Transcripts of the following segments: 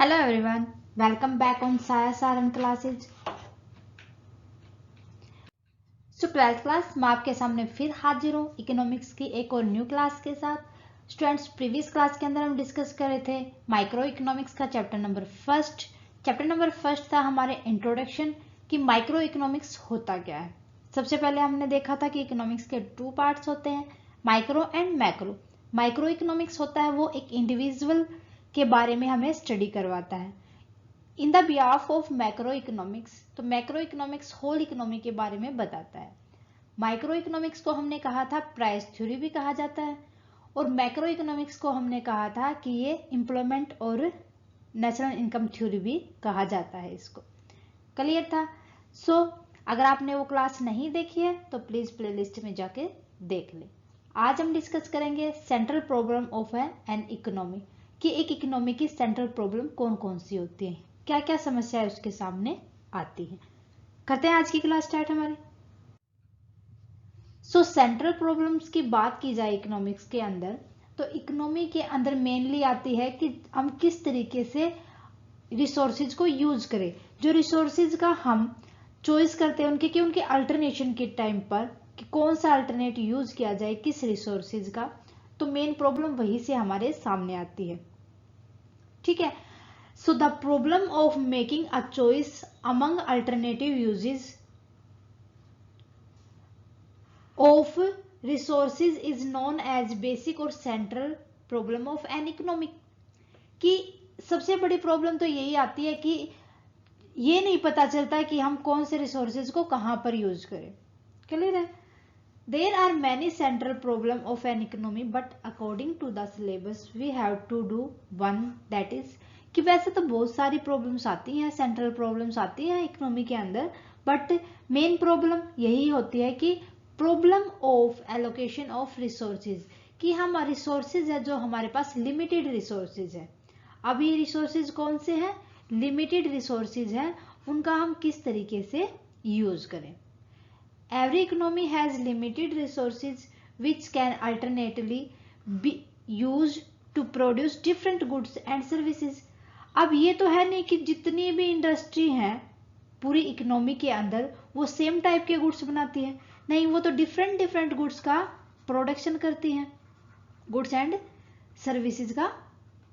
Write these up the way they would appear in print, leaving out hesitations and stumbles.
Hello everyone, welcome back on Saya Saran classes. So 12th class मैं आपके सामने फिर हाजिर हूँ इकोनॉमिक्स की एक और न्यू क्लास के साथ। स्टूडेंट्स, प्रीवियस क्लास के अंदर हम डिस्कस कर रहे थे माइक्रो इकोनॉमिक्स का चैप्टर नंबर फर्स्ट था हमारे इंट्रोडक्शन कि माइक्रो इकोनॉमिक्स होता क्या है। सबसे पहले हमने देखा था कि इकोनॉमिक्स के टू पार्ट्स होते हैं, micro and macro. Micro economics होता है वो एक इंडिविजुअल के बारे में हमें स्टडी करवाता है। In the behalf of macro economics, तो मैक्रो इकोनॉमिक्स होल इकोनॉमी के बारे में बताता है। माइक्रो इकोनॉमिक्स को हमने कहा था प्राइस थ्योरी भी कहा जाता है, और मैक्रो इकोनॉमिक्स को हमने कहा था कि ये एम्प्लॉयमेंट और नेशनल इनकम थ्योरी भी कहा जाता है। इसको क्लियर था? सो अगर आपने वो क्लास नहीं देखी है तो प्लीज प्लेलिस्ट में जाके देख ले। आज हम डिस्कस करेंगे central problem of an economy, कि एक इकोनॉमी की सेंट्रल प्रॉब्लम कौन कौन सी होती है, क्या क्या समस्या उसके सामने आती है। करते हैं आज की क्लास स्टार्ट हमारी। सो सेंट्रल प्रॉब्लम्स की बात की जाए इकोनॉमिक्स के अंदर, तो इकोनॉमी के अंदर मेनली आती है कि हम किस तरीके से रिसोर्सेज को यूज करें। जो रिसोर्सेज का हम चॉइस करते हैं उनके उनके अल्टरनेशन के टाइम पर कि कौन सा अल्टरनेट यूज किया जाए किस रिसोर्सेज का, तो मेन प्रॉब्लम वही से हमारे सामने आती है। ठीक है। So the problem of making a choice among alternative uses of resources is known as basic और central problem of an economic। कि सबसे बड़ी प्रॉब्लम तो यही आती है कि ये नहीं पता चलता कि हम कौन से रिसोर्सेज को कहां पर यूज करें। क्लियर है? There are many central problem of an economy, but according to the syllabus we have to do one, that is कि वैसे तो बहुत सारी प्रॉब्लम्स आती हैं, सेंट्रल प्रॉब्लम्स आती हैं इकोनॉमी के अंदर, बट मेन प्रॉब्लम यही होती है कि problem of allocation of resources, कि हम रिसोर्सेज है जो हमारे पास लिमिटेड रिसोर्सेज है। अब ये रिसोर्सेज कौन से हैं? लिमिटेड रिसोर्सेज हैं, उनका हम किस तरीके से यूज करें। Every economy has limited resources which can alternately be used to produce different goods and services। अब ये तो है नहीं कि जितनी भी इंडस्ट्री हैं पूरी इकोनॉमी के अंदर वो सेम टाइप के गुड्स बनाती है, नहीं, वो तो डिफरेंट डिफरेंट गुड्स का प्रोडक्शन करती हैं, गुड्स एंड सर्विसेज का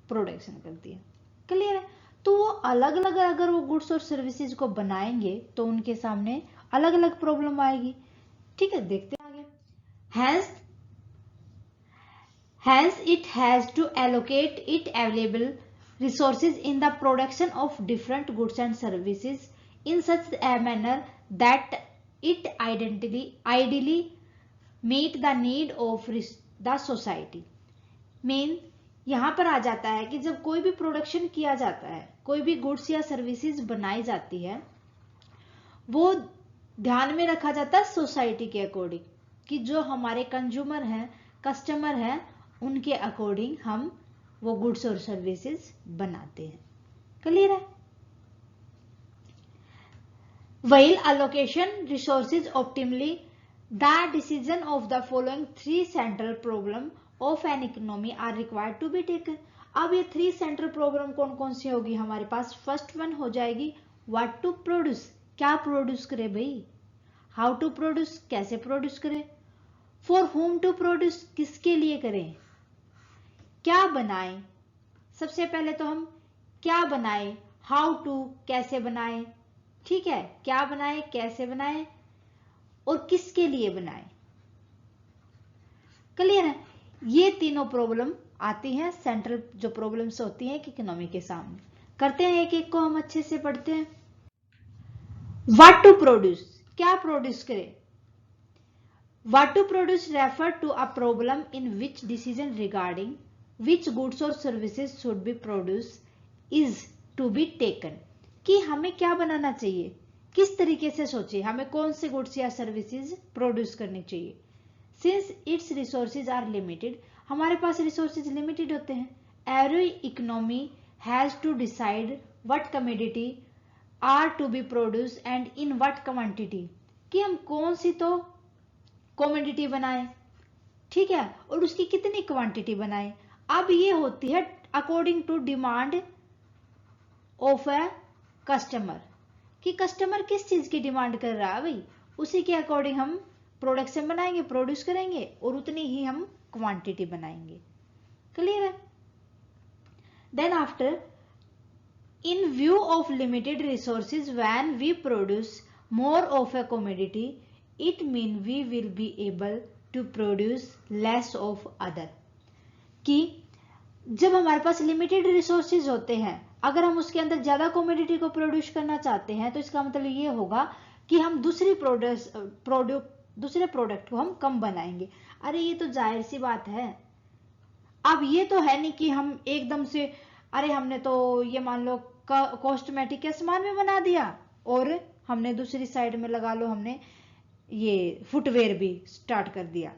प्रोडक्शन करती है। क्लियर है? तो वो अलग अलग अगर वो गुड्स और सर्विसेज को बनाएंगे तो उनके सामने अलग अलग प्रॉब्लम आएगी। ठीक है, देखते हैं आगे। Hence it has to allocate it available resources in the production of different goods and services in such a manner that it ideally meet the need of the society। Main यहाँ पर आ जाता है कि जब कोई भी प्रोडक्शन किया जाता है, कोई भी गुड्स या सर्विसेज बनाई जाती है, वो ध्यान में रखा जाता है सोसाइटी के अकॉर्डिंग, कि जो हमारे कंज्यूमर हैं, कस्टमर हैं, उनके अकॉर्डिंग हम वो गुड्स और सर्विसेज बनाते हैं। क्लियर है? While allocation resources optimally, the decision of the following three central problem of an economy are required to be taken। अब ये थ्री सेंट्रल प्रॉब्लम कौन कौन सी होगी हमारे पास? फर्स्ट वन हो जाएगी व्हाट टू प्रोड्यूस, क्या प्रोड्यूस करे भाई, हाउ टू प्रोड्यूस, कैसे प्रोड्यूस करें, फॉर होम टू प्रोड्यूस, किसके लिए करें, क्या बनाएं। सबसे पहले तो हम क्या बनाएं, हाउ टू, कैसे बनाएं। ठीक है, क्या बनाएं, कैसे बनाएं और किसके लिए बनाएं। क्लियर है? ये तीनों प्रॉब्लम आती हैं, सेंट्रल जो प्रॉब्लम्स होती हैं इकोनॉमी के सामने। करते हैं एक एक को हम अच्छे से पढ़ते हैं। व्हाट टू प्रोड्यूस, क्या प्रोड्यूस करें। What to produce refer to a problem in which decision regarding which goods or services should be produced is to be taken। कि हमें क्या बनाना चाहिए, किस तरीके से सोचिए हमें कौन से गुड्स या सर्विसेज प्रोड्यूस करनी चाहिए। Since its resources are limited, हमारे पास रिसोर्सेज लिमिटेड होते हैं, every economy has to decide what commodity are to be produced and in what quantity। कि हम कौन सी तो कमोडिटी बनाए, ठीक है, और उसकी कितनी क्वांटिटी बनाए। अब ये होती है according to demand of a customer, कि कस्टमर किस चीज की डिमांड कर रहा है भाई, उसी के अकॉर्डिंग हम प्रोडक्शन बनाएंगे, प्रोड्यूस करेंगे और उतनी ही हम क्वांटिटी बनाएंगे। क्लियर है? Then after, in view of limited resources, when we produce more of a commodity, it mean we will be able to produce less of other, कि जब हमारे पास लिमिटेड रिसोर्सेज होते हैं, अगर हम उसके अंदर ज्यादा कमोडिटी को प्रोड्यूस करना चाहते हैं तो इसका मतलब ये होगा कि हम दूसरे प्रोडक्ट को हम कम बनाएंगे। अरे ये तो जाहिर सी बात है। अब ये तो है नहीं कि हम एकदम से, अरे हमने तो ये मान लो कॉस्मेटिक के सामान में बना दिया और हमने दूसरी साइड में लगा लो हमने ये फुटवेयर भी स्टार्ट कर दिया।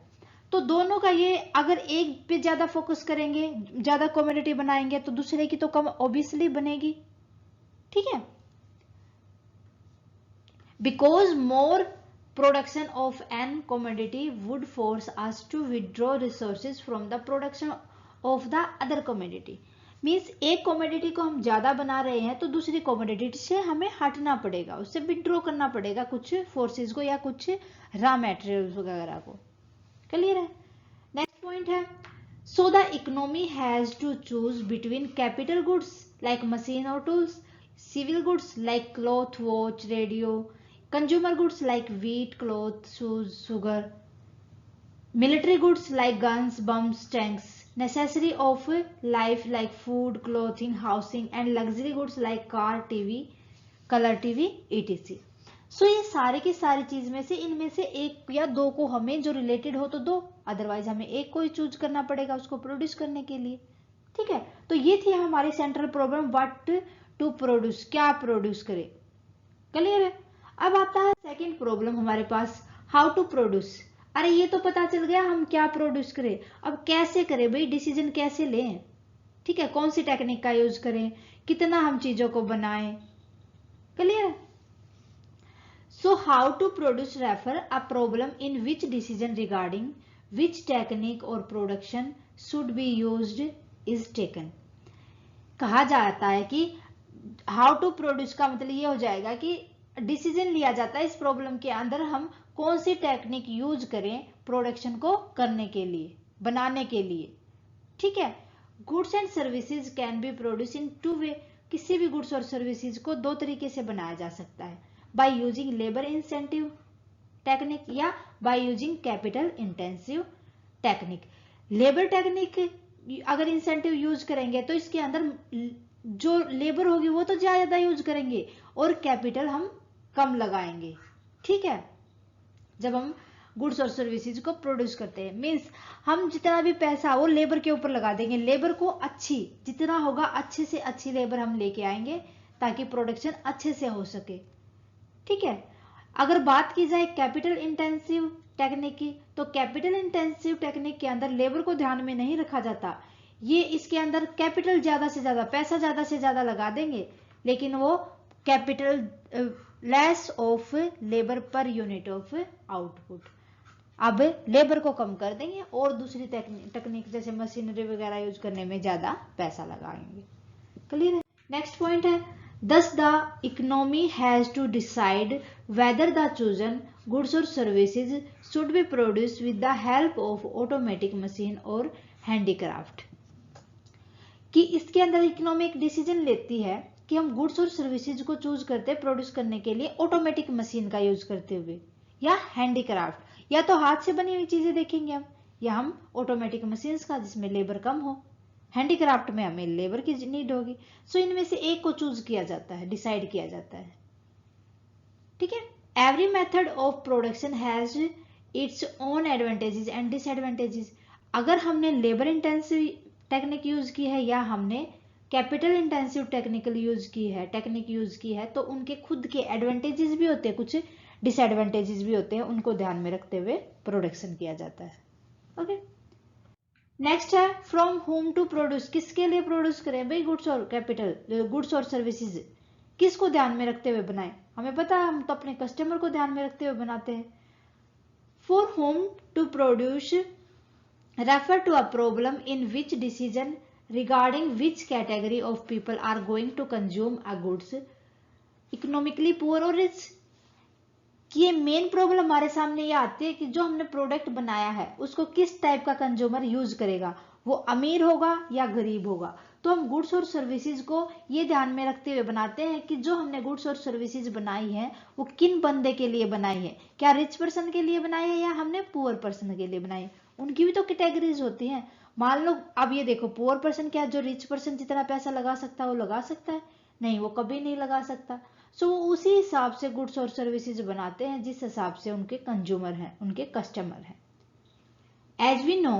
तो दोनों का ये, अगर एक पे ज्यादा फोकस करेंगे, ज्यादा कमोडिटी बनाएंगे तो दूसरे की तो कम ऑब्वियसली बनेगी। ठीक है? Because more production of an commodity would force us to withdraw resources from the production of the other commodity. Means एक कमोडिटी को हम ज्यादा बना रहे हैं तो दूसरी कमोडिटी से हमें हटना पड़ेगा, उससे विड्रॉ करना पड़ेगा कुछ फोर्सेज को या कुछ रॉ मटेरियल्स वगैरह को। क्लियर है? नेक्स्ट पॉइंट है, so the economy has to choose between capital goods like machine और tools, civil goods like cloth, watch, radio, consumer goods like wheat, cloth, shoes, sugar, military goods like guns, bombs, tanks, necessary of life like food, clothing, housing, and luxury goods like car, TV, color TV, etc. सो ये सारे की सारी चीज में से इनमें से एक या दो को हमें जो रिलेटेड हो तो दो, अदरवाइज हमें एक को ही चूज करना पड़ेगा उसको प्रोड्यूस करने के लिए। ठीक है? तो ये थी हमारी central problem, what to produce, क्या प्रोड्यूस करे। क्लियर है? अब आता है सेकंड प्रॉब्लम हमारे पास, हाउ टू प्रोड्यूस। अरे ये तो पता चल गया हम क्या प्रोड्यूस करें, अब कैसे करें भाई, डिसीजन कैसे लें। ठीक है? कौन सी टेक्निक का यूज करें, कितना हम चीजों को बनाएं। Clear? So how to produce refer a problem in which decision regarding which technique और production should be used is taken. कहा जाता है कि हाउ टू प्रोड्यूस का मतलब ये हो जाएगा कि डिसीजन लिया जाता है इस प्रॉब्लम के अंदर हम कौन सी टेक्निक यूज करें प्रोडक्शन को करने के लिए, बनाने के लिए। ठीक है? Goods and services can be produce in two way, किसी भी गुड्स और सर्विसेज को दो तरीके से बनाया जा सकता है, by using labour incentive technique या by using capital intensive technique. Labour technique अगर इंसेंटिव यूज करेंगे तो इसके अंदर जो लेबर होगी वो तो ज्यादा यूज करेंगे और कैपिटल हम कम लगाएंगे। ठीक है? जब हम गुड्स और सर्विसेज को प्रोड्यूस करते हैं, मीन्स हम जितना भी पैसा वो लेबर के ऊपर लगा देंगे, लेबर को अच्छी जितना होगा अच्छे से अच्छी लेबर हम लेके आएंगे ताकि प्रोडक्शन अच्छे से हो सके। ठीक है? अगर बात की जाए कैपिटल इंटेंसिव टेक्निक की, तो कैपिटल इंटेंसिव टेक्निक के अंदर लेबर को ध्यान में नहीं रखा जाता, ये इसके अंदर कैपिटल ज्यादा से ज्यादा, पैसा ज्यादा से ज्यादा लगा देंगे लेकिन वो capital less of labour per unit of output. अब लेबर को कम कर देंगे और दूसरी टेक्निक जैसे मशीनरी वगैरह यूज करने में ज्यादा पैसा लगाएंगे। क्लियर है? नेक्स्ट पॉइंट है, thus the economy has to decide whether the chosen goods or services should be produced with the help of automatic machine or handicraft। कि इसके अंदर इकोनॉमी एक डिसीजन लेती है कि हम गुड्स और सर्विसेज को चूज करते हैं प्रोड्यूस करने के लिए ऑटोमेटिक मशीन का यूज करते हुए या हैंडीक्राफ्ट, या तो हाथ से बनी हुई चीजें देखेंगे हम, या हम ऑटोमेटिक मशीन्स का जिसमें लेबर कम हो। हैंडीक्राफ्ट में हमें लेबर की नीड होगी। सो इनमें से एक को चूज किया जाता है, डिसाइड किया जाता है। ठीक है? Every method of production has its own advantages and disadvantages. अगर हमने लेबर इंटेंसिव टेक्निक यूज की है या हमने कैपिटल इंटेंसिव टेक्निक यूज की है तो उनके खुद के एडवांटेजेस भी होते हैं, कुछ डिसएडवांटेजेस भी होते हैं, उनको ध्यान में रखते हुए प्रोडक्शन किया जाता है। ओके? नेक्स्ट है, फ्रॉम होम टू प्रोड्यूस, किसके लिए प्रोड्यूस करें भाई, गुड्स और सर्विसेज किसको ध्यान में रखते हुए बनाएं। हमें पता है हम तो अपने कस्टमर को ध्यान में रखते हुए बनाते हैं। For whom to produce refer to a problem in which decision regarding which category of people are going to consume a goods, economically poor और रिच। कि ये मेन प्रॉब्लम हमारे सामने ये आती है कि जो हमने प्रोडक्ट बनाया है उसको किस टाइप का कंज्यूमर यूज करेगा, वो अमीर होगा या गरीब होगा। तो हम गुड्स और सर्विसेज को ये ध्यान में रखते हुए बनाते हैं कि जो हमने गुड्स और सर्विसेज बनाई है वो किन बंदे के लिए बनाई है, क्या रिच पर्सन के लिए बनाई है या हमने पुअर पर्सन के लिए बनाई है। उनकी भी तो कैटेगरीज होती हैं। मान लो अब ये देखो, पुअर पर्सन क्या जो रिच पर्सन जितना पैसा लगा सकता है वो लगा सकता है? नहीं, वो कभी नहीं लगा सकता। सो वो उसी हिसाब से गुड्स और सर्विसेज बनाते हैं जिस हिसाब से उनके कंज्यूमर हैं, उनके कस्टमर हैं। As we know,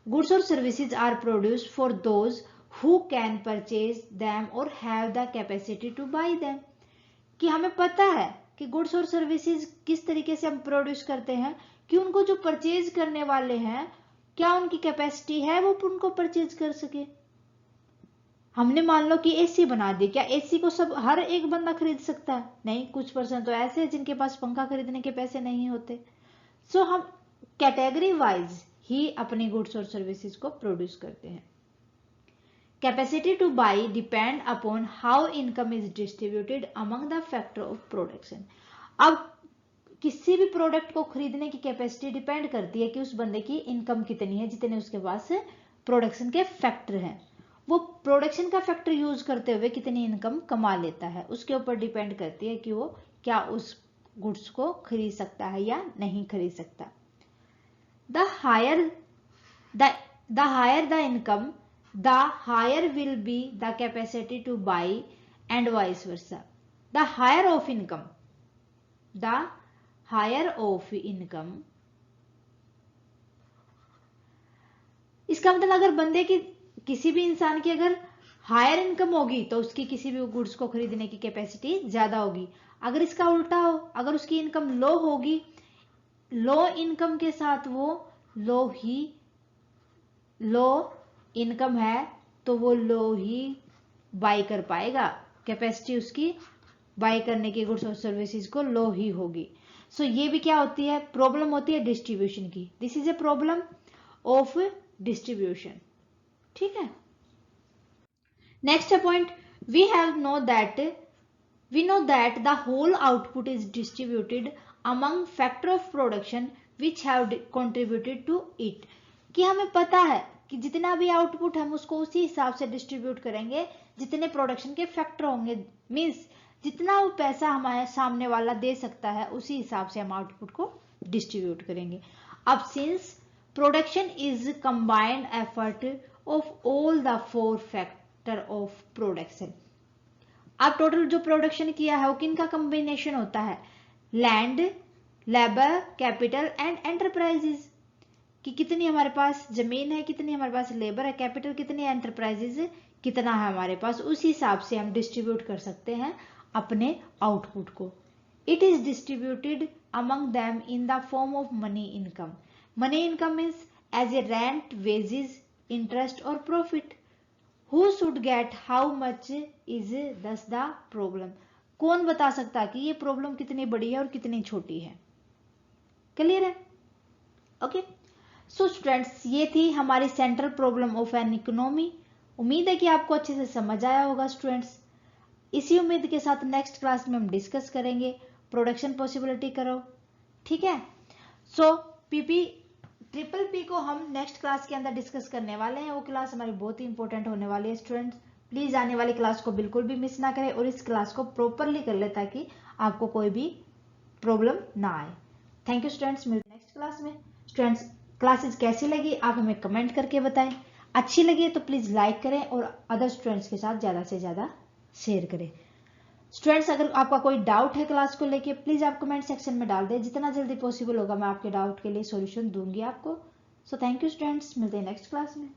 goods or services are produced for those who can purchase them or have the capacity to buy them। कि हमें पता है कि गुड्स और सर्विसेज किस तरीके से हम प्रोड्यूस करते हैं कि उनको जो परचेज करने वाले हैं क्या उनकी कैपेसिटी है वो उनको परचेज कर सके। हमने मान लो कि एसी बना दी, क्या एसी को सब हर एक बंदा खरीद सकता है? नहीं, कुछ पर्सन तो ऐसे हैं जिनके पास पंखा खरीदने के पैसे नहीं होते। सो हम कैटेगरी वाइज ही अपनी गुड्स और सर्विसेज को प्रोड्यूस करते हैं। Capacity two by depend upon how income is distributed among the factor of production. अब किसी भी प्रोडक्ट को खरीदने की कैपेसिटी डिपेंड करती है कि उस बंदे की इनकम कितनी है, जितने उसके पास प्रोडक्शन के फैक्टर हैं। वो प्रोडक्शन का फैक्टर यूज करते हुए कितनी इनकम कमा लेता है, उसके ऊपर डिपेंड करती है कि वो क्या उस गुड्स को खरीद सकता है या नहीं खरीद सकता। The higher the income, the higher will be the capacity to buy and vice versa. The higher of income, इसका मतलब अगर बंदे की किसी भी इंसान की अगर हायर इनकम होगी तो उसकी किसी भी गुड्स को खरीदने की कैपेसिटी ज्यादा होगी। अगर इसका उल्टा हो, अगर उसकी इनकम लो होगी, लो इनकम के साथ वो लो इनकम है तो वो लो ही बाई कर पाएगा, कैपेसिटी उसकी बाई करने की गुड्स और सर्विसेज को लो ही होगी। सो ये भी क्या होती है, प्रॉब्लम होती है डिस्ट्रीब्यूशन की। This is a problem of distribution. ठीक है, next point, we know that the whole output is distributed among factor of production which have contributed to it. कि हमें पता है कि जितना भी आउटपुट हम उसको उसी हिसाब से डिस्ट्रीब्यूट करेंगे जितने प्रोडक्शन के फैक्टर होंगे। मीन्स जितना वो पैसा हमारे सामने वाला दे सकता है उसी हिसाब से हम आउटपुट को डिस्ट्रीब्यूट करेंगे। अब since production is combined effort of all the 4 factor of production. अब टोटल जो प्रोडक्शन किया है वो किनका कॉम्बिनेशन होता है, land, labour, capital and enterprises. कि कितनी हमारे पास जमीन है, कितनी हमारे पास लेबर है, कैपिटल कितनी है, एंटरप्राइजेज कितना है हमारे पास, उसी हिसाब से हम डिस्ट्रीब्यूट कर सकते हैं अपने आउटपुट को। It is distributed among them in the form of money income. Money income means as a rent, wages, interest और profit. Who should get how much is thus the problem. कौन बता सकता कि ये प्रॉब्लम कितनी बड़ी है और कितनी छोटी है। क्लियर है? ओके, सो स्टूडेंट्स, ये थी हमारी central problem of an economy. उम्मीद है कि आपको अच्छे से समझ आया होगा स्टूडेंट्स। इसी उम्मीद के साथ नेक्स्ट क्लास में हम डिस्कस करेंगे प्रोडक्शन पॉसिबिलिटी करो। ठीक है, सो ट्रिपल पी को हम नेक्स्ट क्लास के अंदर डिस्कस करने वाले हैं। वो क्लास हमारी बहुत ही इंपॉर्टेंट होने वाली है स्टूडेंट्स। प्लीज आने वाली क्लास को बिल्कुल भी मिस ना करें और इस क्लास को प्रॉपरली कर ले ताकि आपको कोई भी प्रॉब्लम ना आए। थैंक यू स्टूडेंट्स, मिलते हैं नेक्स्ट क्लास में। स्टूडेंट्स, क्लासेस कैसी लगी आप हमें कमेंट करके बताएं। अच्छी लगी तो प्लीज लाइक करें और अदर स्टूडेंट्स के साथ ज्यादा से ज्यादा शेयर करें। स्टूडेंट्स, अगर आपका कोई डाउट है क्लास को लेके प्लीज आप कमेंट सेक्शन में डाल दें। जितना जल्दी पॉसिबल होगा मैं आपके डाउट के लिए सॉल्यूशन दूंगी आपको। सो थैंक यू स्टूडेंट्स, मिलते हैं नेक्स्ट क्लास में।